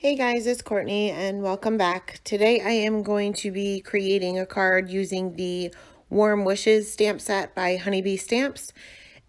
Hey guys, it's Courtney and welcome back. Today I am going to be creating a card using the Warm Wishes stamp set by Honeybee Stamps.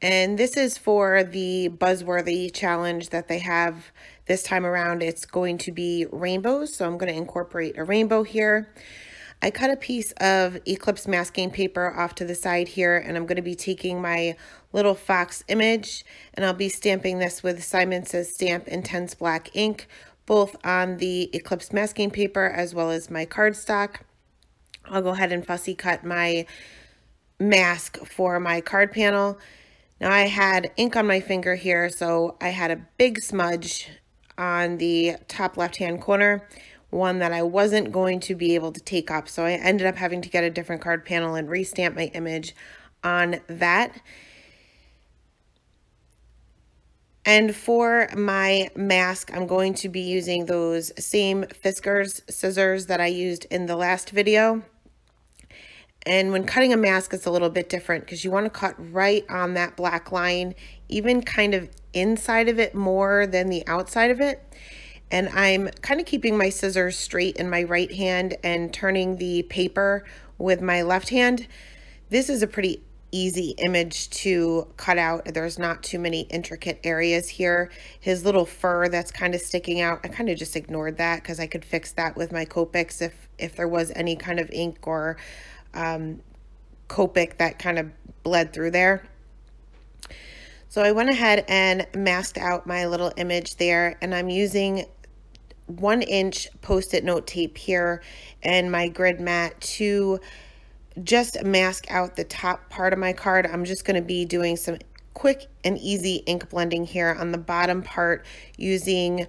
And this is for the Buzzworthy challenge that they have this time around. It's going to be rainbows, so I'm going to incorporate a rainbow here. I cut a piece of Eclipse masking paper off to the side here, and I'm going to be taking my little fox image, and I'll be stamping this with Simon Says Stamp Intense Black ink, both on the Eclipse masking paper as well as my cardstock. I'll go ahead and fussy cut my mask for my card panel. Now I had ink on my finger here, so I had a big smudge on the top left-hand corner, one that I wasn't going to be able to take up. So I ended up having to get a different card panel and restamp my image on that. And for my mask, I'm going to be using those same Fiskars scissors that I used in the last video. And when cutting a mask, it's a little bit different because you want to cut right on that black line, even kind of inside of it more than the outside of it. And I'm kind of keeping my scissors straight in my right hand and turning the paper with my left hand. This is a pretty easy image to cut out. There's not too many intricate areas here. His little fur that's kind of sticking out, I kind of just ignored that because I could fix that with my Copics if there was any kind of ink or Copic that kind of bled through there. So I went ahead and masked out my little image there, and I'm using 1-inch Post-it note tape here and my grid mat to just mask out the top part of my card. I'm just going to be doing some quick and easy ink blending here on the bottom part using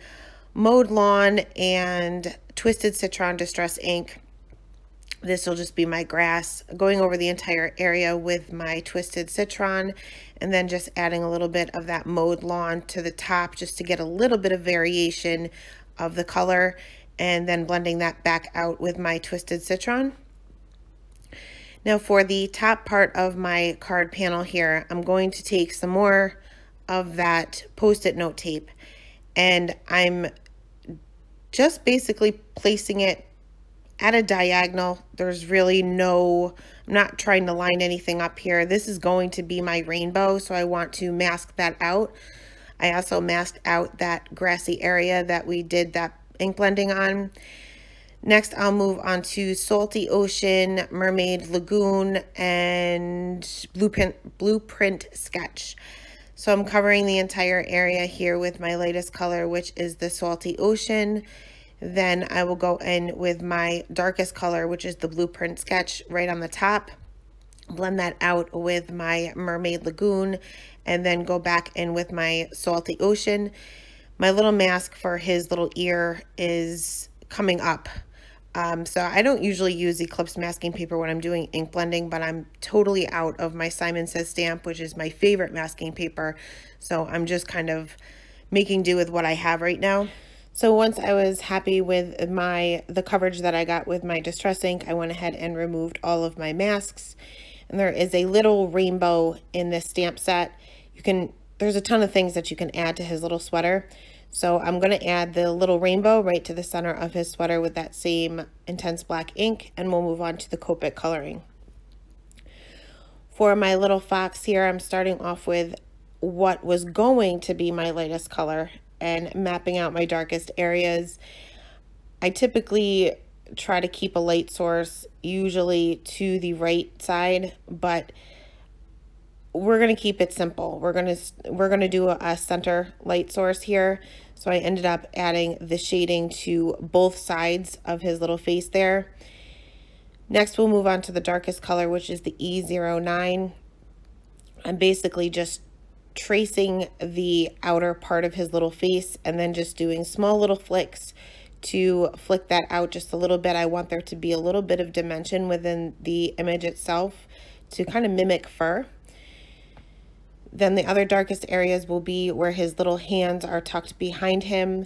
Mowed Lawn and Twisted Citron Distress ink. This will just be my grass, going over the entire area with my Twisted Citron, and then just adding a little bit of that Mowed Lawn to the top just to get a little bit of variation of the color, and then blending that back out with my Twisted Citron. Now for the top part of my card panel here, I'm going to take some more of that Post-it note tape, and I'm just basically placing it at a diagonal. There's really no, I'm not trying to line anything up here. This is going to be my rainbow, so I want to mask that out. I also masked out that grassy area that we did that ink blending on. Next, I'll move on to Salty Ocean, Mermaid Lagoon, and Blueprint Sketch. So I'm covering the entire area here with my latest color, which is the Salty Ocean. Then I will go in with my darkest color, which is the Blueprint Sketch, right on the top. Blend that out with my Mermaid Lagoon, and then go back in with my Salty Ocean. My little mask for his little ear is coming up. So I don't usually use Eclipse masking paper when I'm doing ink blending, but I'm totally out of my Simon Says Stamp, which is my favorite masking paper. So I'm just kind of making do with what I have right now. So once I was happy with the coverage that I got with my Distress ink, I went ahead and removed all of my masks. And there is a little rainbow in this stamp set. There's a ton of things that you can add to his little sweater. So I'm going to add the little rainbow right to the center of his sweater with that same Intense Black ink, and we'll move on to the Copic coloring. For my little fox here, I'm starting off with what was going to be my lightest color and mapping out my darkest areas. I typically try to keep a light source usually to the right side, but we're going to keep it simple. We're going to do a center light source here. So I ended up adding the shading to both sides of his little face there. Next, we'll move on to the darkest color, which is the E09. I'm basically just tracing the outer part of his little face and then just doing small little flicks to flick that out just a little bit. I want there to be a little bit of dimension within the image itself to kind of mimic fur. Then the other darkest areas will be where his little hands are tucked behind him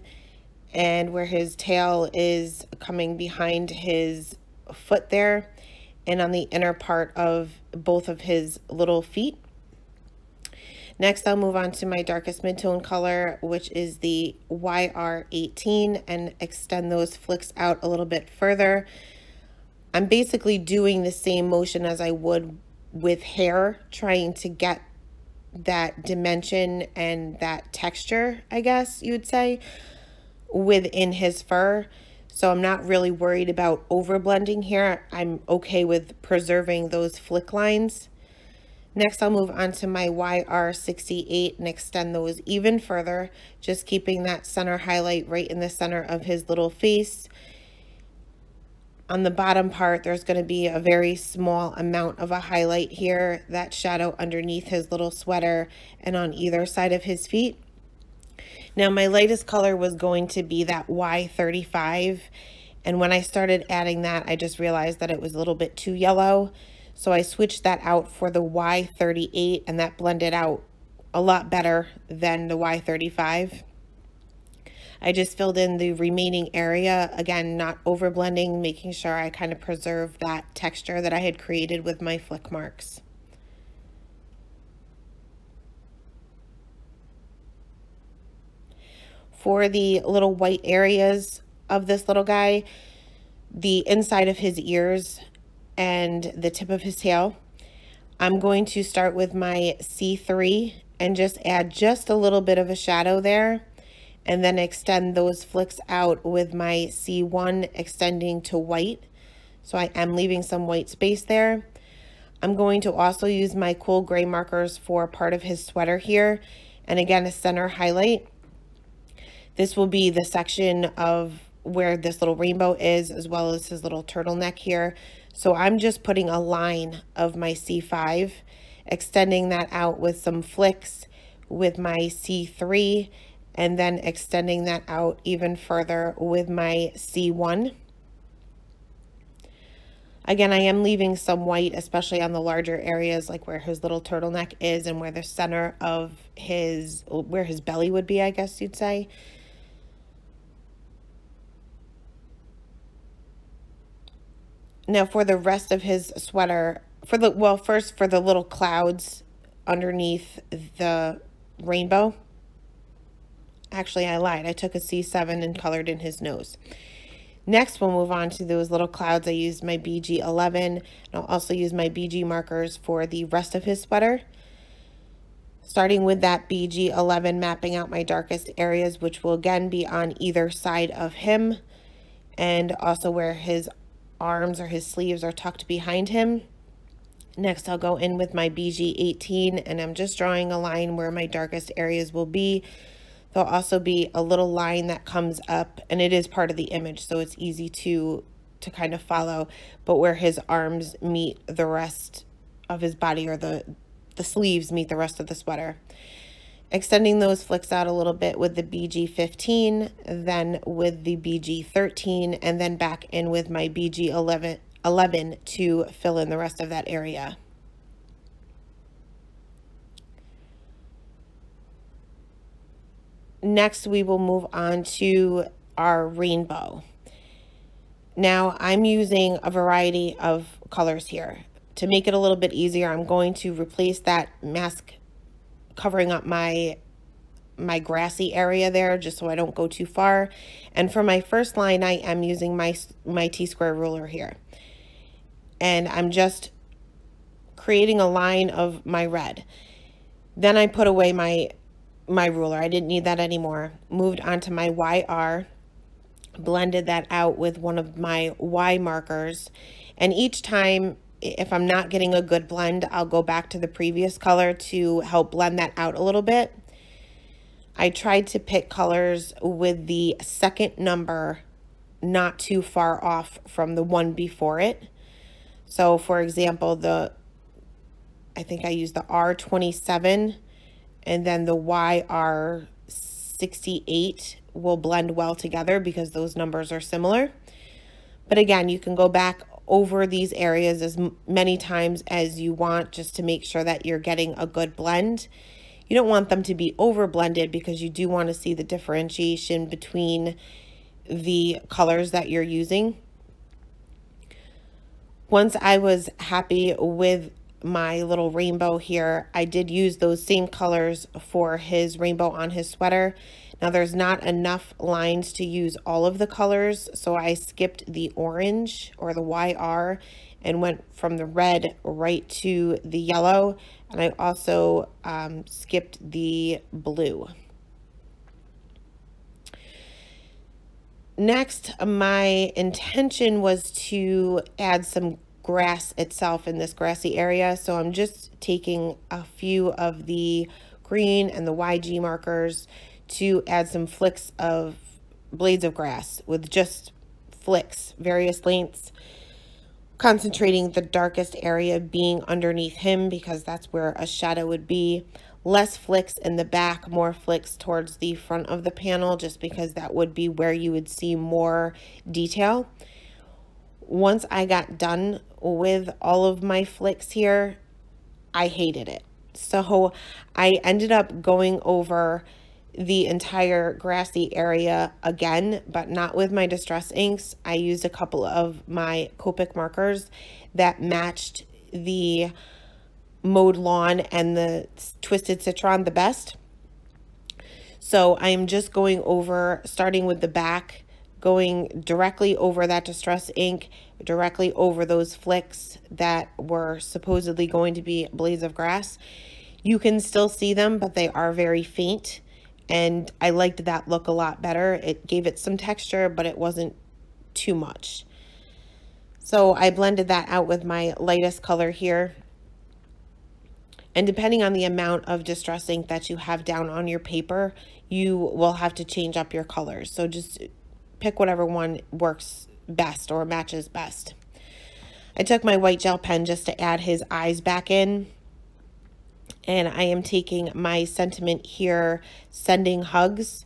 and where his tail is coming behind his foot there, and on the inner part of both of his little feet. Next, I'll move on to my darkest midtone color, which is the YR18, and extend those flicks out a little bit further. I'm basically doing the same motion as I would with hair, trying to get that dimension and that texture, I guess you would say, within his fur. So I'm not really worried about over blending here. I'm okay with preserving those flick lines. Next, I'll move on to my YR68 and extend those even further, just keeping that center highlight right in the center of his little face. On the bottom part, there's going to be a very small amount of a highlight here, that shadow underneath his little sweater and on either side of his feet. Now, my lightest color was going to be that Y35, and when I started adding that, I just realized that it was a little bit too yellow, so I switched that out for the Y38, and that blended out a lot better than the Y35. I just filled in the remaining area, again, not over blending, making sure I kind of preserve that texture that I had created with my flick marks. For the little white areas of this little guy, the inside of his ears and the tip of his tail, I'm going to start with my C3 and just add just a little bit of a shadow there, and then extend those flicks out with my C1 extending to white. So I am leaving some white space there. I'm going to also use my cool gray markers for part of his sweater here, and again, a center highlight. This will be the section of where this little rainbow is, as well as his little turtleneck here. So I'm just putting a line of my C5, extending that out with some flicks with my C3, and then extending that out even further with my C1. Again, I am leaving some white, especially on the larger areas, like where his little turtleneck is and where the center of where his belly would be, I guess you'd say. Now for the rest of his sweater, first for the little clouds underneath the rainbow. Actually, I lied. I took a C7 and colored in his nose. Next, we'll move on to those little clouds. I used my BG11, and I'll also use my BG markers for the rest of his sweater. Starting with that BG11, mapping out my darkest areas, which will again be on either side of him, and also where his arms or his sleeves are tucked behind him. Next, I'll go in with my BG18, and I'm just drawing a line where my darkest areas will be. There'll also be a little line that comes up, and it is part of the image, so it's easy to kind of follow, but where his arms meet the rest of his body, or the sleeves meet the rest of the sweater. Extending those flicks out a little bit with the BG15, then with the BG13, and then back in with my BG11 to fill in the rest of that area. Next, we will move on to our rainbow. Now, I'm using a variety of colors here. To make it a little bit easier, I'm going to replace that mask covering up my grassy area there, just so I don't go too far. And for my first line, I am using my T-square ruler here. And I'm just creating a line of my red. Then I put away my ruler. I didn't need that anymore. Moved on to my YR, blended that out with one of my Y markers, and each time, if I'm not getting a good blend, I'll go back to the previous color to help blend that out a little bit. I tried to pick colors with the second number not too far off from the one before it. So for example, I think I used the R27, and then the YR68 will blend well together because those numbers are similar. But again, you can go back over these areas as many times as you want, just to make sure that you're getting a good blend. You don't want them to be over blended, because you do want to see the differentiation between the colors that you're using. Once I was happy with my little rainbow here, I did use those same colors for his rainbow on his sweater. Now there's not enough lines to use all of the colors, so I skipped the orange or the YR and went from the red right to the yellow, and I also skipped the blue. Next, my intention was to add some grass itself in this grassy area, so I'm just taking a few of the green and the YG markers to add some flicks of blades of grass with just flicks, various lengths, concentrating the darkest area being underneath him because that's where a shadow would be. Less flicks in the back, more flicks towards the front of the panel, just because that would be where you would see more detail. Once I got done with all of my flicks here, I hated it. So I ended up going over the entire grassy area again, but not with my Distress inks. I used a couple of my Copic markers that matched the mowed lawn and the Twisted Citron the best. So I'm just going over, starting with the back, going directly over that Distress ink, directly over those flicks that were supposedly going to be blades of grass. You can still see them, but they are very faint, and I liked that look a lot better. It gave it some texture, but it wasn't too much. So I blended that out with my lightest color here. And depending on the amount of Distress ink that you have down on your paper, you will have to change up your colors. So just pick whatever one works best or matches best. I took my white gel pen just to add his eyes back in. And I am taking my sentiment here, sending hugs.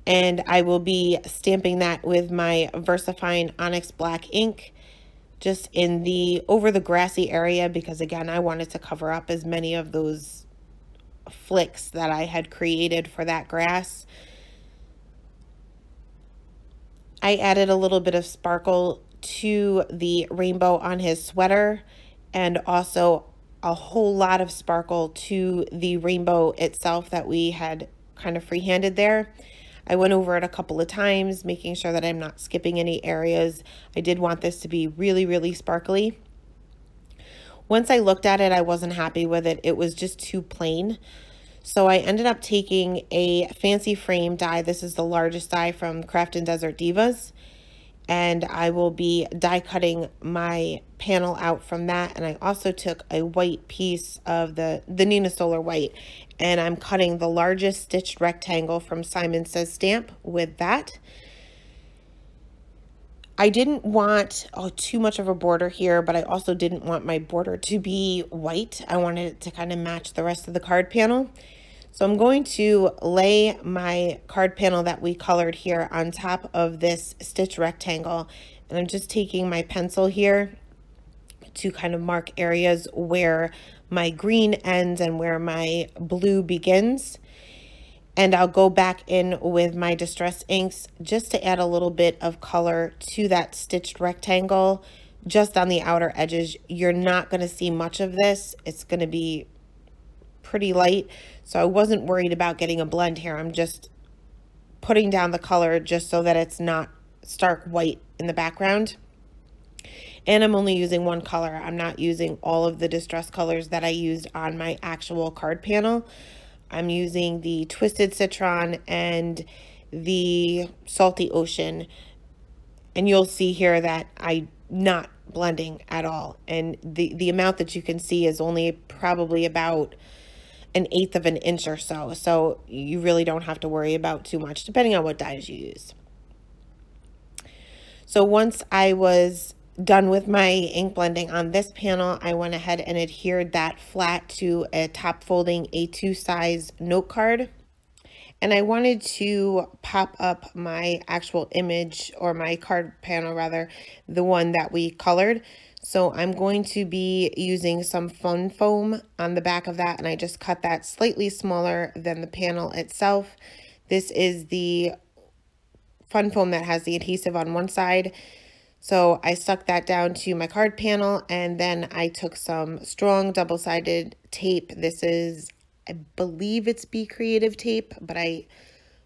And I will be stamping that with my VersaFine Onyx Black ink, just in the over the grassy area, because again, I wanted to cover up as many of those flicks that I had created for that grass. I added a little bit of sparkle to the rainbow on his sweater, and also a whole lot of sparkle to the rainbow itself that we had kind of freehanded there. I went over it a couple of times, making sure that I'm not skipping any areas. I did want this to be really, really sparkly. Once I looked at it, I wasn't happy with it. It was just too plain. So I ended up taking a fancy frame die. This is the largest die from Craft and Desert Divas. And I will be die cutting my panel out from that. And I also took a white piece of the Nina Solar White, and I'm cutting the largest stitched rectangle from Simon Says Stamp with that. I didn't want too much of a border here, but I also didn't want my border to be white. I wanted it to kind of match the rest of the card panel. So I'm going to lay my card panel that we colored here on top of this stitch rectangle. And I'm just taking my pencil here to kind of mark areas where my green ends and where my blue begins. And I'll go back in with my Distress inks just to add a little bit of color to that stitched rectangle just on the outer edges. You're not going to see much of this. It's going to be pretty light, so I wasn't worried about getting a blend here. I'm just putting down the color just so that it's not stark white in the background. And I'm only using one color. I'm not using all of the distress colors that I used on my actual card panel. I'm using the Twisted Citron and the Salty Ocean, and you'll see here that I'm not blending at all, and the amount that you can see is only probably about 1/8 of an inch or so, so you really don't have to worry about too much depending on what dyes you use. So once I was done with my ink blending on this panel, I went ahead and adhered that flat to a top folding A2 size note card. And I wanted to pop up my actual image, or my card panel rather, the one that we colored. So I'm going to be using some fun foam on the back of that, and I just cut that slightly smaller than the panel itself. This is the fun foam that has the adhesive on one side. So I stuck that down to my card panel, and then I took some strong double-sided tape. This is, I believe it's Be Creative tape, but I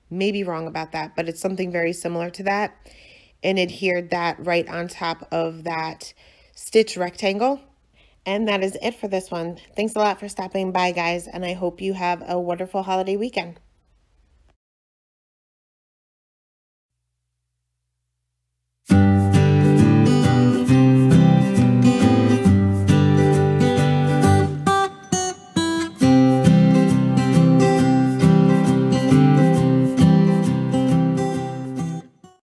may be wrong about that, but it's something very similar to that, and adhered that right on top of that stitch rectangle. And that is it for this one. Thanks a lot for stopping by, guys, and I hope you have a wonderful holiday weekend.